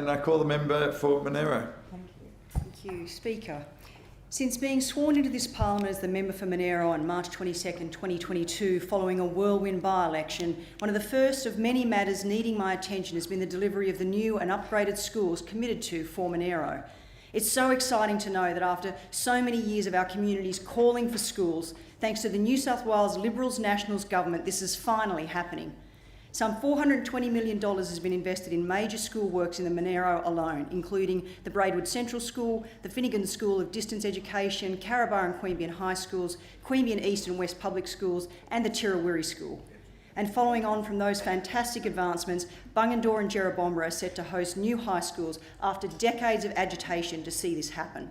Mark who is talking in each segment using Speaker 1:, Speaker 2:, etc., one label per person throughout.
Speaker 1: And I call the member for Monaro.
Speaker 2: Thank you, Speaker. Since being sworn into this Parliament as the member for Monaro on March 22nd, 2022, following a whirlwind by-election, one of the first of many matters needing my attention has been the delivery of the new and upgraded schools committed to for Monaro. It's so exciting to know that after so many years of our communities calling for schools, thanks to the New South Wales Liberals-Nationals government, this is finally happening. Some $420 million has been invested in major school works in the Monaro alone, including the Braidwood Central School, the Finnegan School of Distance Education, Carrabarra and Queanbeyan High Schools, Queanbeyan East and West Public Schools, and the Tirrawiri School. And following on from those fantastic advancements, Bungendore and Jerrabomberra are set to host new high schools after decades of agitation to see this happen.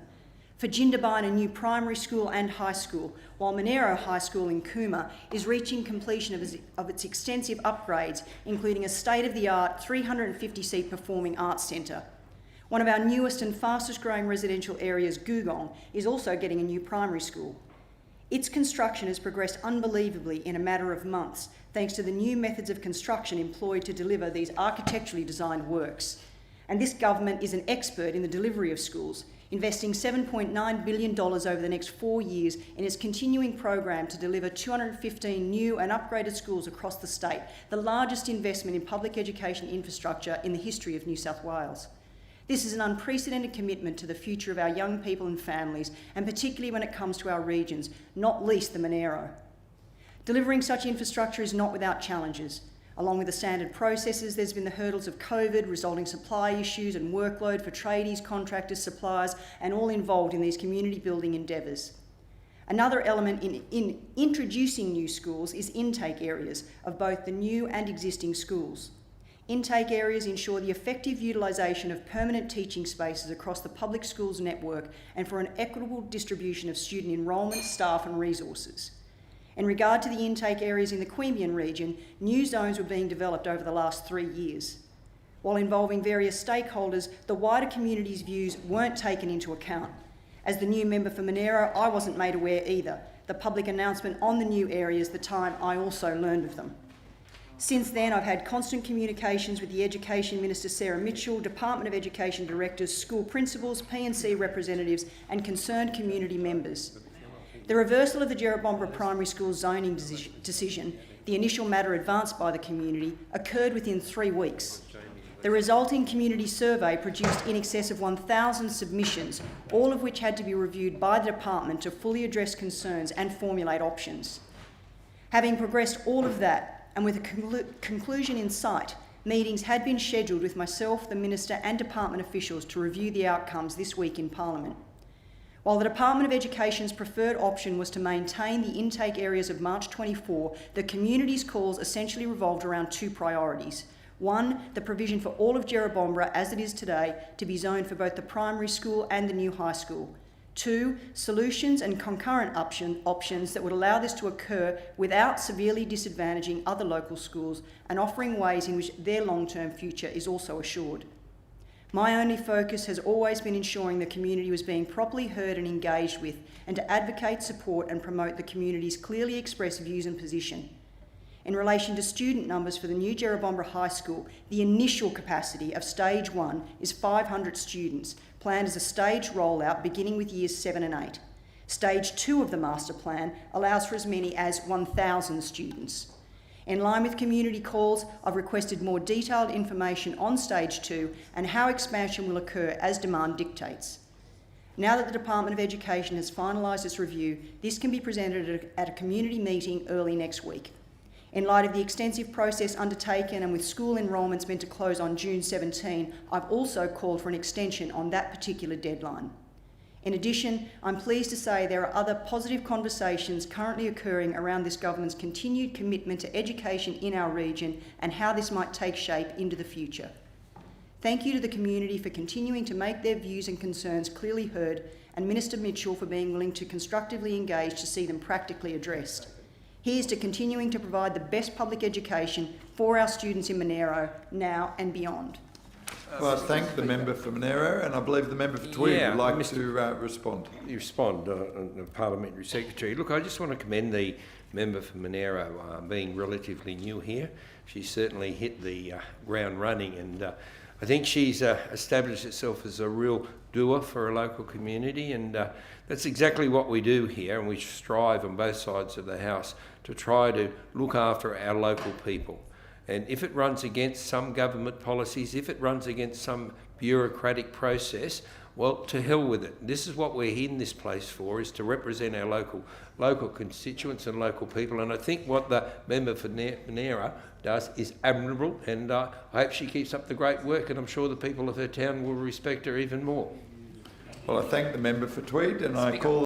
Speaker 2: For Jindabyne, a new primary school and high school, while Monaro High School in Cooma is reaching completion of its extensive upgrades, including a state-of-the-art 350-seat performing arts centre. One of our newest and fastest growing residential areas, Googong, is also getting a new primary school. Its construction has progressed unbelievably in a matter of months, thanks to the new methods of construction employed to deliver these architecturally designed works. And this government is an expert in the delivery of schools, investing $7.9 billion over the next 4 years in its continuing program to deliver 215 new and upgraded schools across the state, the largest investment in public education infrastructure in the history of New South Wales. This is an unprecedented commitment to the future of our young people and families, and particularly when it comes to our regions, not least the Monaro. Delivering such infrastructure is not without challenges. Along with the standard processes, there's been the hurdles of COVID, resulting supply issues and workload for tradies, contractors, suppliers, and all involved in these community building endeavours. Another element in introducing new schools is intake areas of both the new and existing schools. Intake areas ensure the effective utilisation of permanent teaching spaces across the public schools network and for an equitable distribution of student enrolment, staff and resources. In regard to the intake areas in the Queanbeyan region, new zones were being developed over the last 3 years. While involving various stakeholders, the wider community's views weren't taken into account. As the new member for Monaro, I wasn't made aware either. The public announcement on the new areas, the time I also learned of them. Since then, I've had constant communications with the Education Minister Sarah Mitchell, Department of Education directors, school principals, P&C representatives and concerned community members. The reversal of the Jerrabomberra Primary School zoning decision, the initial matter advanced by the community, occurred within 3 weeks. The resulting community survey produced in excess of 1,000 submissions, all of which had to be reviewed by the department to fully address concerns and formulate options. Having progressed all of that, and with a conclusion in sight, meetings had been scheduled with myself, the Minister and department officials to review the outcomes this week in Parliament. While the Department of Education's preferred option was to maintain the intake areas of March 24, the community's calls essentially revolved around 2 priorities. 1, the provision for all of Jerrabomberra, as it is today, to be zoned for both the primary school and the new high school. 2, solutions and concurrent options that would allow this to occur without severely disadvantaging other local schools and offering ways in which their long-term future is also assured. My only focus has always been ensuring the community was being properly heard and engaged with, and to advocate, support and promote the community's clearly expressed views and position. In relation to student numbers for the new Jerrabomberra High School, the initial capacity of Stage 1 is 500 students, planned as a staged rollout beginning with years 7 and 8. Stage 2 of the master plan allows for as many as 1,000 students. In line with community calls, I've requested more detailed information on Stage 2 and how expansion will occur as demand dictates. Now that the Department of Education has finalised its review, this can be presented at a community meeting early next week. In light of the extensive process undertaken and with school enrolments meant to close on June 17, I've also called for an extension on that particular deadline. In addition, I'm pleased to say there are other positive conversations currently occurring around this government's continued commitment to education in our region and how this might take shape into the future. Thank you to the community for continuing to make their views and concerns clearly heard, and Minister Mitchell for being willing to constructively engage to see them practically addressed. Here's to continuing to provide the best public education for our students in Monaro now and beyond.
Speaker 1: Well, I thank the member for Monaro, and I believe the member for Tweed would like to respond.
Speaker 3: The Parliamentary Secretary. Look, I just want to commend the member for Monaro being relatively new here. She certainly hit the ground running, and I think she's established herself as a real doer for a local community, and that's exactly what we do here, and we strive on both sides of the House to try to look after our local people. And if it runs against some government policies, if it runs against some bureaucratic process, well, to hell with it. This is what we're in this place for, is to represent our local constituents and local people. And I think what the member for Monaro does is admirable, and I hope she keeps up the great work, and I'm sure the people of her town will respect her even more.
Speaker 1: Well, I thank the member for Tweed, and I call